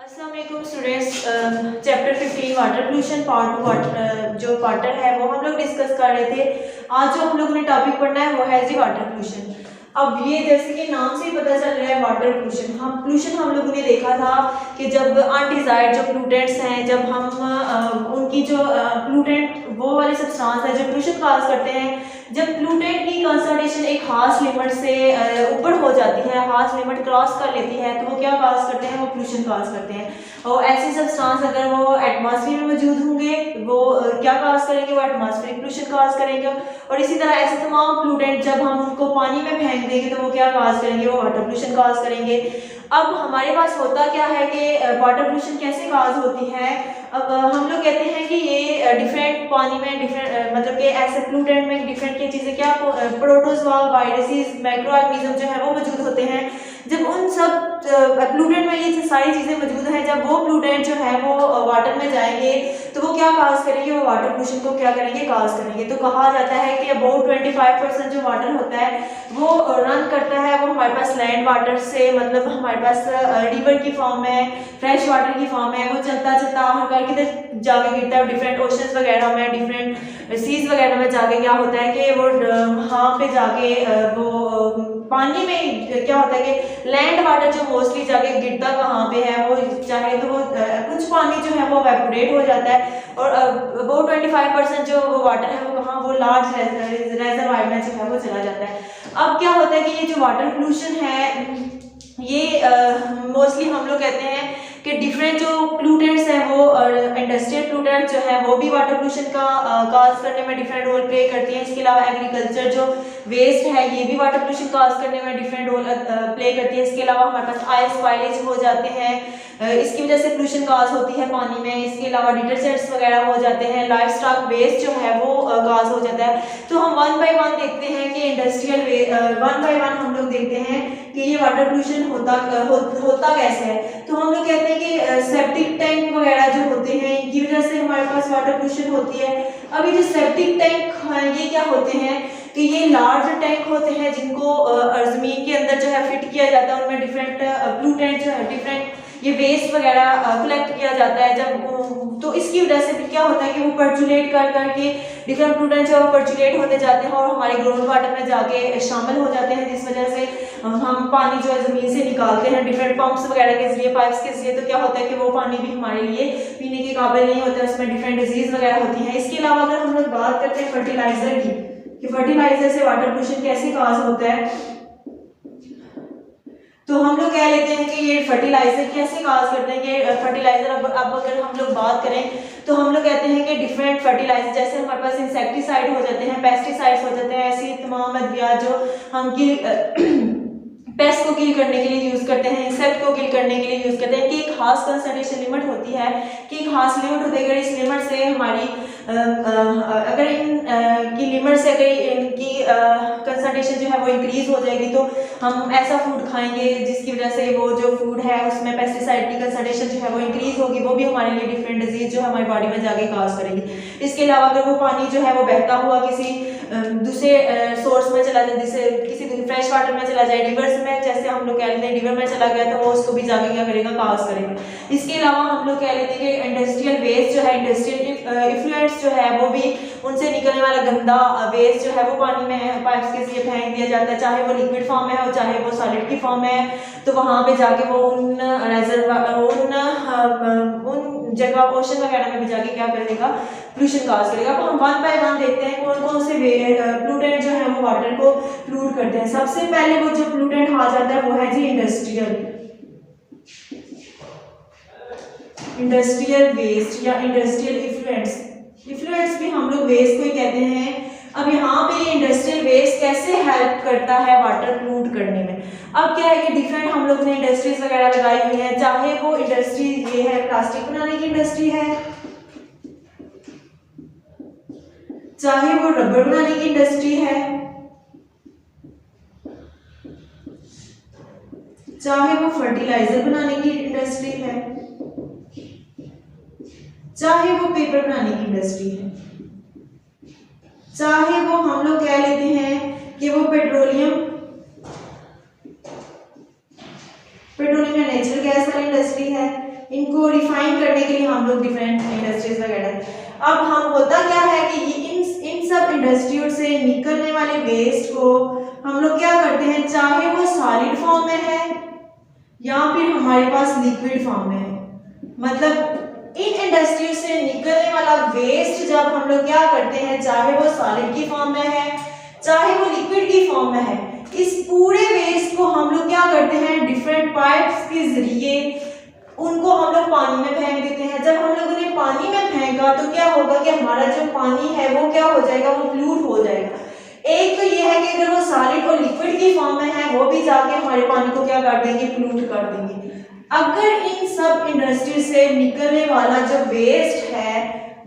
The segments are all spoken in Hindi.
अस्सलाम वालेकुम students, chapter 15 water pollution part water जो वाटर है वो हम लोग डिस्कस कर रहे थे। आज जो हम लोगों ने टॉपिक पढ़ना है वो है जी वाटर पोल्यूशन। अब ये जैसे कि नाम से ही पता चल रहा है वाटर पोल्यूशन, हम लोगों ने देखा था कि जब अनडिजायर्ड जो पोल्यूटेंट्स हैं, जब हम उनकी जो पोल्यूटेंट वो वाले सब्सटेंस है जो पोल्यूशन कॉज करते हैं, जब पोल्यूटेंट की कंसंट्रेशन एक खास लिमिट से ऊपर हो जाती है, खास लिमिट क्रॉस कर लेती है, तो वो क्या कॉज करते हैं, वो पोल्यूशन कॉज करते हैं। और ऐसे सब्सटेंस अगर वो एटमॉस्फेयर में मौजूद होंगे वो क्या कॉज करेंगे, वो एटमॉस्फेरिक पोल्यूशन कॉज करेंगे। और इसी तरह ऐसे तमाम पोल्यूटेंट जब हम उनको पानी में फेंक देंगे तो वो क्या कॉज करेंगे, वो वाटर पोल्यूशन कॉज करेंगे। अब हमारे पास होता क्या है कि वाटर पोल्यूशन कैसे कॉज होती है। अब हम लोग कहते हैं कि ये डिफरेंट पानी में डिफरेंट मतलब कि ऐसे पोल्यूटेंट में डिफरेंट की चीज़ें क्या प्रोटोजोआ, वायरसेस, माइक्रो ऑर्गेनिज्म जो है वो मौजूद होते हैं। जब उन सब पोल्यूटेंट में ये सारी चीज़ें मौजूद हैं, जब वो पोल्यूटेंट जो है वो वाटर में जाएंगे तो वो क्या कॉज करेंगे, वो वाटर पोल्यूशन को क्या करेंगे, कॉज करेंगे। तो कहा जाता है कि अबाउट 25% जो वाटर होता है वो रन करता है, वो हमारे पास लैंड वाटर से, मतलब हमारे पास रिवर की फॉर्म में, फ्रेश वाटर की फॉर्म में, वो चलता चलता हर किधर जाके गिरता है, डिफरेंट ओशंस वगैरह में, डिफरेंट सीज वगैरह में जाके क्या होता है कि वो वहाँ पे जाके वो पानी में क्या होता है कि लैंड वाटर जो मोस्टली जाके गिरता कहाँ पे है, वो चाहे तो वो कुछ पानी जो है वो एवेपोरेट हो जाता है और अबाउट 25% जो वो वाटर है वो कहाँ, वो लार्ज रेजरवायर में जो है वो चला जाता है। अब क्या होता है कि ये जो वाटर पोल्यूशन है ये मोस्टली हम लोग कहते हैं कि डिफरेंट जो पोल्यूटेंट्स हैं वो इंडस्ट्रियल पोल्यूटेंट्स जो है वो भी वाटर पोल्यूशन का कॉज करने में डिफरेंट रोल प्ले करती हैं। इसके अलावा एग्रीकल्चर जो वेस्ट है ये भी वाटर पोल्यूशन कॉज करने में डिफरेंट रोल प्ले करती है। इसके अलावा हमारे पास आइस स्पाइलेज हो जाते हैं, इसकी वजह से पोल्यूशन कॉज होती है पानी में। इसके अलावा डिटर्जेंट्स वगैरह हो जाते हैं, लाइफ स्टॉक वेस्ट जो है वो कॉज हो जाता है। तो हम वन बाय वन देखते हैं कि इंडस्ट्रियल वन बाय वन हम लोग देखते हैं कि ये वाटर पोल्यूशन होता कैसे है। तो हम लोग कहते हैं कि सेप्टिक टैंक वगैरह जो होते हैं इनकी वजह से हमारे पास वाटर पोल्यूशन होती है। अब ये जो सेप्टिक टैंक ये क्या होते हैं कि ये लार्ज टैंक होते हैं जिनको जमीन के अंदर जो है फिट किया जाता है, उनमें डिफरेंट पोल्यूटेंट जो है डिफरेंट ये वेस्ट वगैरह कलेक्ट किया जाता है। जब तो इसकी वजह से भी क्या होता है कि वो पर्चुलेट कर करके डिफरेंट पोल्यूटेंट जो वो पर्चुलेट होते जाते हैं और हमारे ग्राउंड वाटर में जाके शामिल हो जाते हैं, जिस वजह से हम पानी जो है ज़मीन से निकालते हैं डिफरेंट पंप्स वगैरह के जरिए, पाइप्स के जरिए। तो क्या होता है कि वो पानी भी हमारे लिए पीने के काबिल नहीं होता है, उसमें डिफरेंट डिजीज वगैरह होती हैं। इसके अलावा अगर हम लोग बात करते हैं फर्टिलाइजर की कि फर्टिलाइजर से वाटर पोल्यूशन कैसे कॉज होता है, तो हम लोग कह लेते हैं कि ये फर्टिलाइजर कैसे कॉज करते हैं कि फर्टिलाइजर अब अगर हम लोग बात करें तो हम लोग कहते हैं कि डिफरेंट फर्टिलाइजर जैसे हमारे पास इंसेक्टिसाइड हो जाते हैं, पेस्टिसाइड्स हो जाते हैं, ऐसी तमाम अद्वियात जो हम पेस्ट को किल करने के लिए यूज करते हैं, इंसेक्ट को किल करने के लिए यूज करते हैं कि एक खास कंसंट्रेशन लिमिट होती है कि एक खास लिमिट होती है। अगर इस लिमिट से हमारी अगर इन की लिमिट से अगर इनकी कंसंट्रेशन जो है वो इंक्रीज हो जाएगी तो हम ऐसा फूड खाएंगे जिसकी वजह से वो जो फूड है उसमें पेस्टिसाइड की कंसंट्रेशन जो है वो इंक्रीज होगी, वो भी हमारे लिए डिफरेंट डिजीज जो हमारी बॉडी में जाके कॉज करेगी। इसके अलावा अगर वो पानी जो है वो बहता हुआ किसी दूसरे सोर्स में चला जाए, जैसे किसी फ्रेश वाटर में चला जाए, रिवर्स में जैसे हम लोग कह लेते हैं रिवर में चला गया तो वो उसको भी जाके क्या करेगा, कॉज करेगा। इसके अलावा हम लोग कह लेते हैं कि इंडस्ट्रियल वेस्ट जो है, इंडस्ट्रियल इफ्लुएंट्स जो है वो भी उनसे निकलने वाला गंदा वेस्ट जो है वो पानी में पाइप्स के जरिए फेंक दिया जाता है, चाहे वो लिक्विड फॉर्म में हो चाहे वो सॉलिड की फॉर्म में है। तो वहाँ पे जाके वो उन जगह ओशन वगैरह में भी जाके क्या करेगा, पोल्यूशन कॉज करेगा। अब हम वन बाय वन देखते हैं कौन कौन से पोल्यूटेंट जो है वो वाटर को पोल्यूट करते हैं। सबसे पहले वो जो पोल्यूटेंट आ जाता है वो है जी इंडस्ट्रियल वेस्ट या इंडस्ट्रियल इफ्लुएंट्स भी हम लोग वेस्ट को ही कहते हैं। अब यहाँ पे इंडस्ट्रियल वेस्ट कैसे हेल्प करता है वाटर पोल्यूट करने में। अब क्या है कि डिफरेंट हम लोग ने इंडस्ट्रीज वगैरह लगाई हुई है, चाहे वो इंडस्ट्री ये है प्लास्टिक बनाने की इंडस्ट्री है, चाहे वो रबर बनाने की इंडस्ट्री है, चाहे वो फर्टिलाइजर बनाने की इंडस्ट्री है, चाहे वो पेपर बनाने की इंडस्ट्री है, चाहे वो हम लोग कह लेते हैं कि वो पेट्रोलियम या नेचुरल गैस वाली इंडस्ट्री है, इनको रिफाइन करने के लिए हम लोग डिफरेंट इंडस्ट्रीज वगैरह। अब हम होता क्या है कि इन सब इंडस्ट्रियों से निकलने वाले वेस्ट को हम लोग क्या करते हैं, चाहे वो सॉलिड फॉर्म में है या फिर हमारे पास लिक्विड फॉर्म में है, मतलब इन इंडस्ट्रियों से निकलने वाला वेस्ट जब हम लोग क्या करते हैं, चाहे वो सॉलिड की फॉर्म में है चाहे वो लिक्विड की फॉर्म में है, इस पूरे वेस्ट को हम लोग क्या करते हैं, डिफरेंट पाइप्स के जरिए उनको हम लोग पानी में फेंक देते हैं। जब हम लोग उन्हें पानी में फेंका तो क्या होगा कि हमारा जो पानी है वो क्या हो जाएगा, वो फ्लूइड हो जाएगा। एक तो ये है कि अगर वो सॉलिड और लिक्विड की फॉर्म में है वो भी जाके हमारे पानी को क्या कर देंगे, फ्लूइड कर देंगे। अगर इन सब इंडस्ट्री से निकलने वाला जो वेस्ट है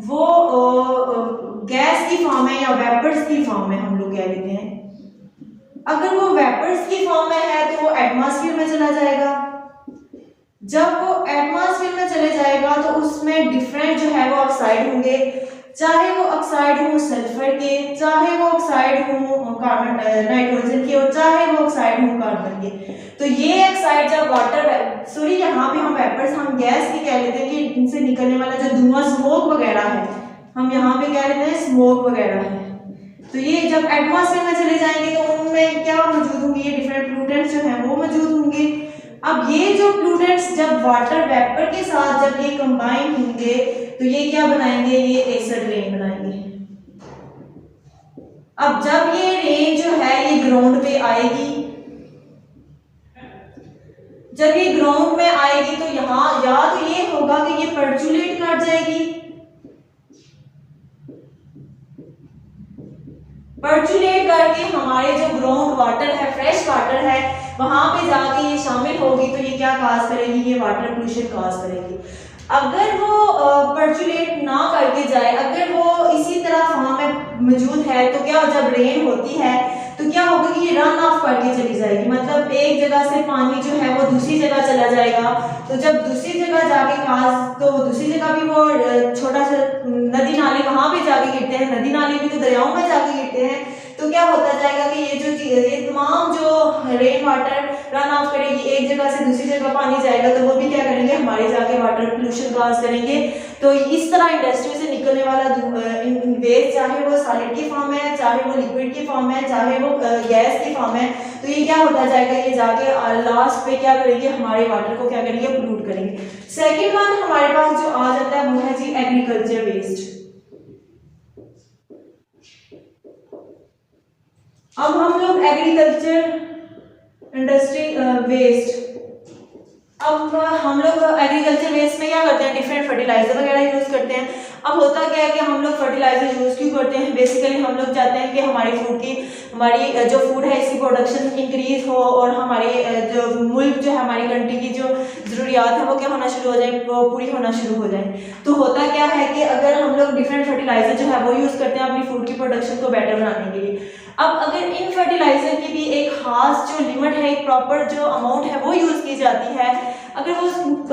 वो गैस की फॉर्म है या वेपर्स की फॉर्म में हम लोग कह लेते हैं, अगर वो वेपर्स की फॉर्म में है तो वो एटमॉस्फेयर में चला जाएगा। जब वो एटमॉस्फेयर में चले जाएगा तो उसमें डिफरेंट जो है वो ऑक्साइड होंगे, चाहे वो ऑक्साइड हो सल्फर के, चाहे वो ऑक्साइड हो कार्बन नाइट्रोजन के, और चाहे वो ऑक्साइड हो कार्बन के। तो ये ऑक्साइड जब वाटर सॉरी यहाँ पे हम वेपर्स हम गैस की कह लेते हैं कि इनसे निकलने वाला जो धुआं स्मोक वगैरह है हम यहाँ पे कह लेते हैं स्मोक वगैरह है। तो ये जब एटमॉस्फेयर में चले जाएंगे तो उनमें क्या मौजूद होंगे, ये डिफरेंट प्लूटेंट्स जो हैं वो मौजूद होंगे। अब ये जो प्लूटेंट्स जब वाटर वेपर के साथ जब ये कंबाइन होंगे तो ये क्या बनाएंगे, ये एसिड रेन बनाएंगे। अब जब ये रेन जो है ये ग्राउंड पे आएगी, जब ये ग्राउंड में आएगी तो यहाँ या तो ये होगा कि ये पर्चुलेट कर जाएगी, पर्चुलेट करके हमारे जो ग्राउंड वाटर है, फ्रेश वाटर है, वहां पे जाके ये शामिल होगी तो ये क्या काज करेगी, ये वाटर पोल्यूशन काज करेगी। अगर वो पर्चुलेट ना करके जाए, अगर वो इसी तरह फॉर्म में मौजूद है तो क्या जब रेन होती है तो क्या होगा कि ये रन ऑफ करके चली जाएगी, मतलब एक जगह से पानी जो है वो दूसरी जगह चला जाएगा। तो जब दूसरी जगह जाके काज तो दूसरी जगह भी वो छोटा सा नदी नाले कहाँ पे जाके गिरते हैं, नदी नाले भी तो दरियाओं में जाके गिरते हैं। तो क्या होता जाएगा कि ये तमाम जो रेन वाटर रन ऑफ करेगी, एक जगह से दूसरी जगह पानी जाएगा तो वो भी क्या करेंगे, हमारे जाके वाटर पोल्यूशन काज करेंगे। तो इस तरह इंडस्ट्री से निकलने वाला वेस्ट चाहे वो सॉलिड की फॉर्म है, चाहे वो लिक्विड की फॉर्म है, चाहे वो गैस की फॉर्म है, तो ये क्या होता जाएगा, ये जाके लास्ट पे क्या करेंगे, हमारे वाटर को क्या करेंगे, पोल्यूट करेंगे। सेकेंड वन हमारे पास जो आ जाता है वो है जी एग्रीकल्चर वेस्ट। अब हम लोग एग्रीकल्चर इंडस्ट्री वेस्ट, अब हम लोग एग्रीकल्चर वेस्ट में क्या करते हैं, डिफरेंट फर्टिलाइजर वगैरह यूज करते हैं। अब होता क्या है कि हम लोग फर्टिलाइजर यूज क्यों करते हैं, बेसिकली हम लोग चाहते हैं कि हमारी जो फूड है इसकी प्रोडक्शन इंक्रीज हो और हमारी जो मुल्क जो है, हमारी कंट्री की जो ज़रूरियात है वो क्या होना शुरू हो जाए, वो पूरी होना शुरू हो जाए। तो होता क्या है कि अगर हम लोग डिफरेंट फर्टिलाइजर जो है वो यूज करते हैं अपनी फूड की प्रोडक्शन को बेटर बनाने के लिए। अब अगर इन फर्टिलाइजर की भी एक खास जो लिमिट है, एक प्रॉपर जो अमाउंट है वो यूज की जाती है, अगर वो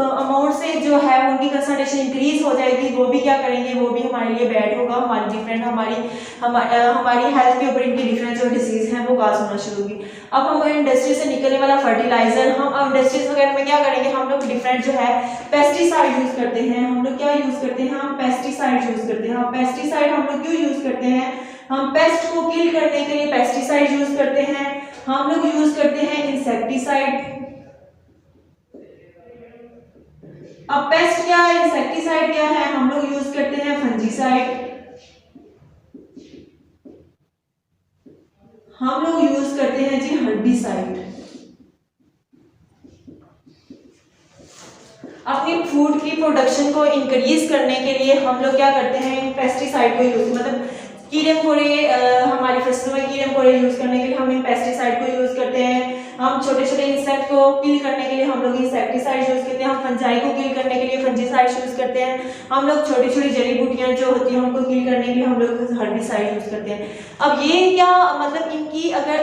अमाउंट से जो है उनकी कंसंट्रेशन इंक्रीज हो जाएगी, वो भी क्या करेंगे, वो भी हमारे लिए बैड होगा, हमारी हेल्थ के ऊपर इनकी डिफरेंट जो डिजीज हैं वो काज होना शुरू होगी। अब हम इंडस्ट्री से निकलने वाला फर्टिलाइजर, हम इंडस्ट्रीज वगैरह में क्या करेंगे, हम लोग डिफरेंट जो है पेस्टिसाइड यूज करते हैं। हम लोग क्या यूज करते हैं, हम पेस्टिसाइड यूज करते हैं। हम पेस्टिसाइड हम लोग क्यों यूज करते हैं, हम पेस्ट को किल करने के लिए पेस्टिसाइड यूज करते हैं। हम लोग यूज करते हैं इंसेक्टिसाइड। अब पेस्ट क्या है, इंसेक्टिसाइड क्या है, हम लोग यूज करते हैं फंजीसाइड, हम लोग यूज करते हैं जी हर्बिसाइड। अपनी फूड की प्रोडक्शन को इंक्रीज करने के लिए हम लोग क्या करते हैं, पेस्टिसाइड को यूज, मतलब कीड़े मकोड़े हमारी फसलों में कीड़े मकोड़े यूज करने के लिए हम इन पेस्टिसाइड को यूज करते हैं। हम छोटे छोटे इंसेक्ट को किल करने के लिए हम लोग इंसेक्टिसाइड यूज करते हैं। हम फंजाई को किल करने के लिए फंजीसाइड यूज करते हैं। हम लोग छोटी छोटी जड़ी बूटियां जो होती हैं उनको किल करने के लिए हम लोग हर्बिसाइड यूज करते हैं। अब ये क्या मतलब, इनकी अगर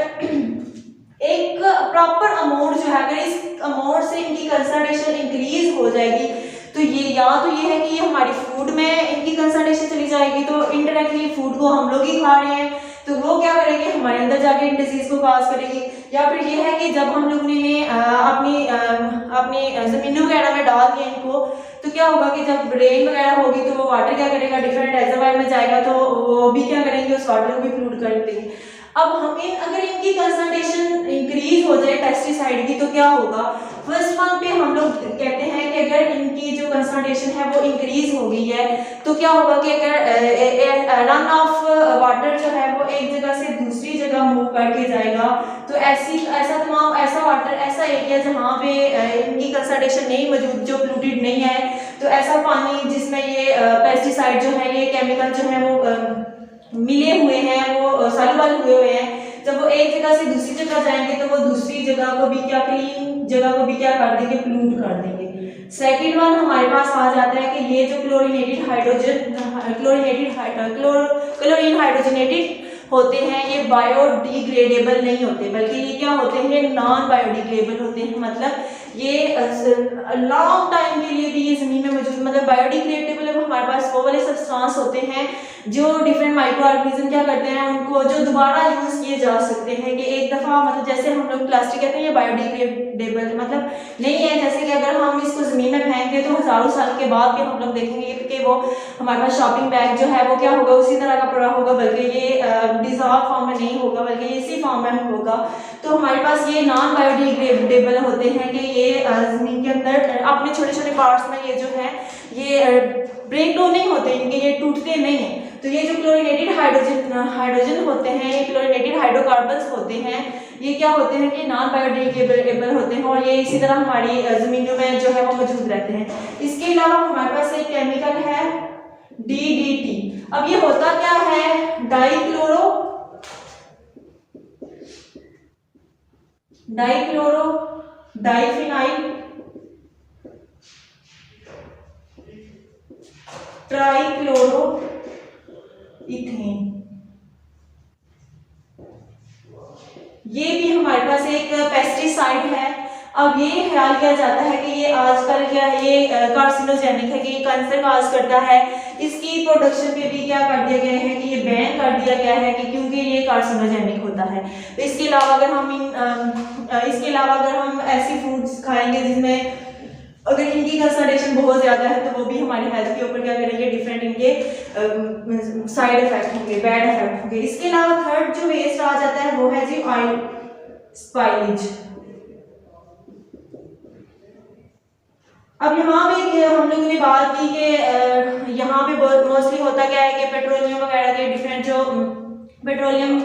एक प्रॉपर अमाउंट जो है, अगर इस अमाउंट से इनकी कंसंट्रेशन इंक्रीज हो जाएगी तो ये या तो ये है कि ये हमारी फूड में इनकी कंसंट्रेशन चली जाएगी, तो इनडायरेक्टली फूड को हम लोग ही खा रहे हैं, तो वो क्या करेंगे, हमारे अंदर जाके इन डिजीज को काज करेगी। या फिर ये है कि जब हम लोग ने अपनी ज़मीनों वगैरह में डाल दिया इनको, तो क्या होगा कि जब रेन वगैरह होगी तो वो वाटर क्या करेगा, डिफरेंट रिजर्वायर में जाएगा, तो वो भी क्या करेंगे, उस वाटर को भी फ्लूड कर देंगे। अब हमें अगर इनकी कंसंट्रेशन इंक्रीज हो जाए पेस्टिसाइड की, तो क्या होगा, फर्स्ट वन पे हम लोग कहते हैं कि अगर इनकी जो कंसंट्रेशन है वो इंक्रीज हो गई है, तो क्या होगा कि अगर रन ऑफ वाटर जो है वो एक जगह से दूसरी जगह मूव करके जाएगा, तो ऐसा वाटर, ऐसा एरिया जहाँ पे इनकी कंसंट्रेशन नहीं मौजूद, जो पोल्यूटेड नहीं है, तो ऐसा पानी जिसमें ये पेस्टिसाइड जो है, ये केमिकल जो है वो मिले हुए हैं, वो सॉल्युबल हुए हैं, जब वो एक जगह से दूसरी जगह जाएंगे तो वो दूसरी जगह को भी क्या, क्लीन जगह को भी क्या कर देंगे, पोल्यूट कर देंगे। सेकंड वन हमारे पास आ जाता है कि ये जो क्लोरीन हाइड्रोजनेटेड होते हैं, ये बायोडिग्रेडेबल नहीं होते, बल्कि ये क्या होते हैं, ये नॉन बायोडिग्रेडेबल होते हैं। मतलब ये लॉन्ग टाइम के लिए भी ये जमीन में मौजूद, मतलब बायोडिग्रेडेबल हमारे पास वो वाले सब्सटेंस होते हैं जो डिफरेंट माइक्रो ऑर्गेनिज्म क्या करते हैं, उनको जो दोबारा यूज किए जा सकते हैं, कि एक दफा, मतलब जैसे हम लोग प्लास्टिक कहते हैं, ये बायोडिग्रेडेबल मतलब नहीं है, जैसे कि अगर हम इसको जमीन में फेंक दें तो हजारों साल के बाद भी हम लोग देखेंगे कि वो हमारे पास शॉपिंग बैग जो है वो क्या होगा, उसी तरह का पड़ा होगा, बल्कि ये डिजॉल्व फॉर्म में नहीं होगा, बल्कि ये इसी फॉर्म में होगा। तो हमारे पास ये नॉन बायोडिग्रेडेबल होते हैं कि ये जमीन के अंदर अपने छोटे छोटे पार्ट्स में ये जो है ये ब्रेक डाउन नहीं होते, इनके ये टूटते नहीं है। तो ये जो क्लोरीनेटेड हाइड्रोजन होते हैं, ये क्लोरीनेटेड हाइड्रोकार्बन्स होते हैं, ये क्या होते हैं कि नॉन बायोडिग्रेडेबल होते हैं, और ये इसी तरह हमारी जमीनों में जो है वो मौजूद रहते हैं। इसके अलावा हमारे पास एक केमिकल है DDT। अब ये होता क्या है, डाइफिनाइल ट्राइक्लोरो इथेन, ये भी हमारे पास एक पेस्टिसाइड है। अब ये ख्याल किया जाता है कि ये आजकल क्या है, ये कार्सिनोजेनिक है, कि ये कैंसर काज करता है। इसकी प्रोडक्शन पे भी क्या कर दिया गया है कि ये बैन कर दिया गया है, कि क्योंकि ये कार्सिनोजेनिक होता है। तो इसके अलावा अगर हम ऐसी फूड्स खाएंगे जिसमें अगर इनकी कंसंट्रेशन बहुत ज्यादा है, तो वो भी हमारी हेल्थ के ऊपर क्या करेंगे, डिफरेंट इनके साइड इफेक्ट होंगे, बैड इफेक्ट होंगे। इसके अलावा थर्ड जो वेस्ट आ जाता है वो है जी ऑयल स्पाइलेज। अब यहाँ पे हम लोगों ने बात की कि यहाँ पे बहुत मोस्टली होता क्या है कि पेट्रोलियम वगैरह के डिफरेंट जो पेट्रोलियम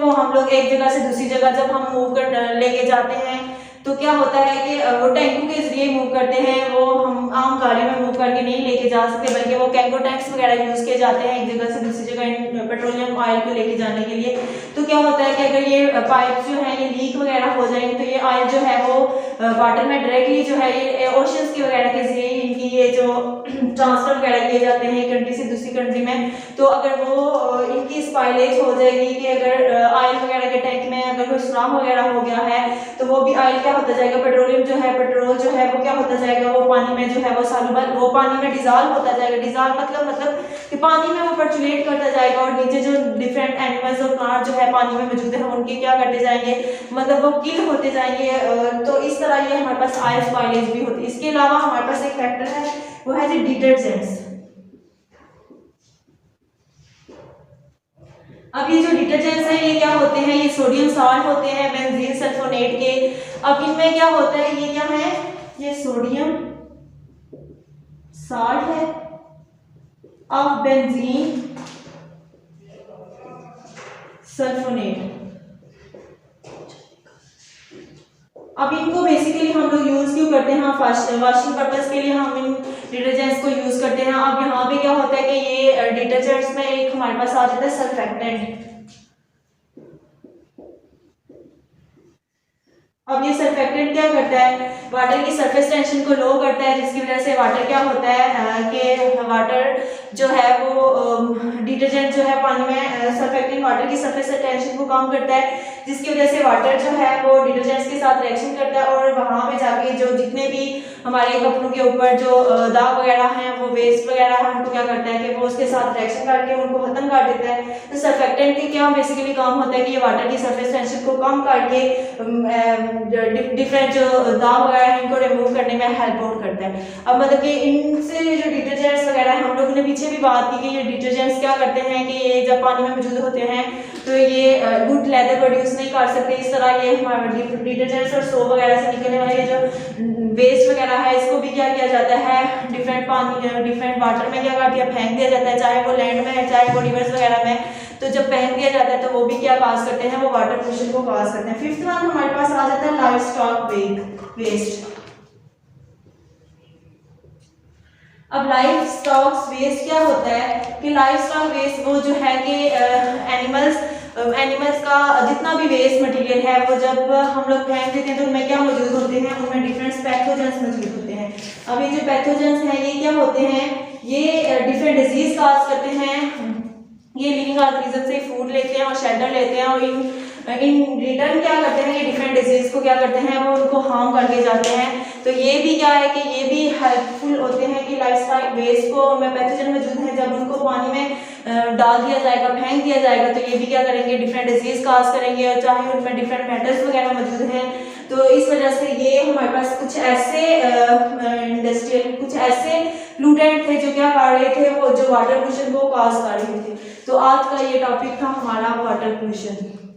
को हम लोग एक जगह से दूसरी जगह जब हम मूव कर लेके जाते हैं, तो क्या होता है कि वो टैंकों के जरिए मूव करते हैं, वो हम आम गाड़ी में मूव करके नहीं लेके जा सकते, बल्कि वो कैंगो टैंक्स वगैरह यूज किए जाते हैं एक जगह से दूसरी जगह पेट्रोलियम ऑयल को लेके जाने के लिए। तो क्या होता है कि अगर ये पाइप जो है ये लीक वगैरह हो जाएंगे, तो ये ऑयल जो है वो वाटर में डायरेक्टली जो है ये ओशंस की वगैरह के जरिए इनकी ये जो ट्रांसफर वगैरह किए जाते हैं कंट्री से दूसरी कंट्री में। तो अगर वो इनकी स्पाइलेज हो जाएगी, कि अगर ऑयल वगैरह के टैंक में अगर कोई सुराख वगैरह हो गया है, तो वो भी ऑयल क्या होता जाएगा, पेट्रोल जो है वो क्या होता जाएगा, वो पानी में जो है वो सॉल्युबल, वो पानी में डिजॉल्व होता जाएगा। डिजॉल्व मतलब कि पानी में वो पर्चुलेट करता जाएगा, और नीचे जो डिफरेंट एनिमल्स और प्लांट जो है पानी में मौजूद है, उनके क्या करते जाएंगे, मतलब वो किल होते जाएंगे। तो इस तरह ये हमारे पास ऑयल स्पाइलेज भी होती है। इसके अलावा हमारे पास एक फैक्टर है, वो है जी डिटर्जेंट्स। अब ये जो डिटर्जेंट्स हैं ये क्या होते हैं, ये सोडियम सॉल्ट होते हैं बेंजीन सल्फोनेट के। अब इनमें क्या होता है, ये क्या है, ये सोडियम सॉल्ट है ऑफ बेंजीन सल्फोनेट। अब इनको बेसिकली हम लोग यूज क्यों करते हैं, वॉशिंग पर्पस के लिए हम इन डिटर्जेंट्स को यूज करते हैं। अब यहाँ पे क्या होता है कि ये डिटर्जेंट्स में एक हमारे पास आ जाता है सर्फेक्टेंट। अब ये सरफेक्टेंट क्या करता है, वाटर की सरफेस टेंशन को लो करता है, जिसकी वजह से वाटर क्या होता है कि वाटर जो है वो डिटर्जेंट जो है पानी में सरफेक्टेंट वाटर की सरफेस टेंशन को कम करता है, जिसकी वजह से वाटर जो है वो डिटर्जेंट्स के साथ रिएक्शन करता है और वहाँ पे जाके जो जितने भी हमारे कपड़ों के ऊपर जो दाग वगैरह हैं, वो वेस्ट वगैरह है, उनको क्या करता है कि वो उसके साथ रिएक्शन करके उनको खत्म कर देता है। तो सरफेक्टेंट के क्या बेसिकली काम होता है कि ये वाटर की सरफेस टेंशन को कम करके डिफरेंट जो दाग वगैरह है इनको रिमूव करने में हेल्प आउट करता है। अब मतलब कि इनसे जो डिटर्जेंट्स वगैरह हम लोगों ने पीछे भी बात की कि ये डिटर्जेंट्स क्या करते हैं कि ये जब पानी में मौजूद होते हैं तो ये गुड लेदर प्रोड्यूस नहीं कर सकते। इस तरह ये हमारे डिटर्जेंट्स और सोप वगैरह से निकलने वाले जो वेस्ट वगैरह है इसको भी क्या किया जाता है, डिफरेंट पानी डिफरेंट वाटर में क्या कर दिया, फेंक दिया जाता है, चाहे वो लैंड में है चाहे वो रिवर्स वगैरह में। तो जब फेंक दिया जाता है तो वो भी क्या काज करते हैं, वो वाटर पोल्यूशन को काज करते हैं। फिफ्थ वन हमारे पास आ जाता है लाइफ स्टॉक वेस्ट। अब लाइफ स्टॉक वेस्ट क्या होता है कि लाइफ स्टॉक वेस्ट वो जो है कि एनिमल्स का जितना भी वेस्ट मटेरियल है वो जब हम लोग फेंक देते हैं तो उनमें क्या मौजूद होते हैं, उनमें डिफरेंट पैथोजेंस मौजूद होते हैं। अब ये जो पैथोजेंस हैं ये क्या होते हैं, ये डिफरेंट डिजीज काज करते हैं। ये लिविंग ऑर्गेनिज्म से फूड लेते हैं और शेल्टर लेते हैं और इन रिटर्न क्या करते हैं, ये डिफरेंट डिजीज को क्या करते हैं, वो उनको हार्म करके जाते हैं। तो ये भी क्या है कि ये भी हेल्पफुल होते हैं कि लाइफस्टाइल वेस्ट को उनमें पैथोजन मौजूद है, जब उनको पानी में डाल दिया जाएगा, फेंक दिया जाएगा तो ये भी क्या करेंगे, डिफरेंट डिजीज काज करेंगे और चाहे उनमें डिफरेंट मेटल्स वगैरह मौजूद हैं। तो इस वजह से ये हमारे पास कुछ ऐसे इंडस्ट्रियल कुछ ऐसे प्लूटेंट थे जो क्या कर रहे थे, वो जो वाटर पोल्यूशन को काज कर रहे थे। तो आज का ये टॉपिक था हमारा वाटर पोल्यूशन।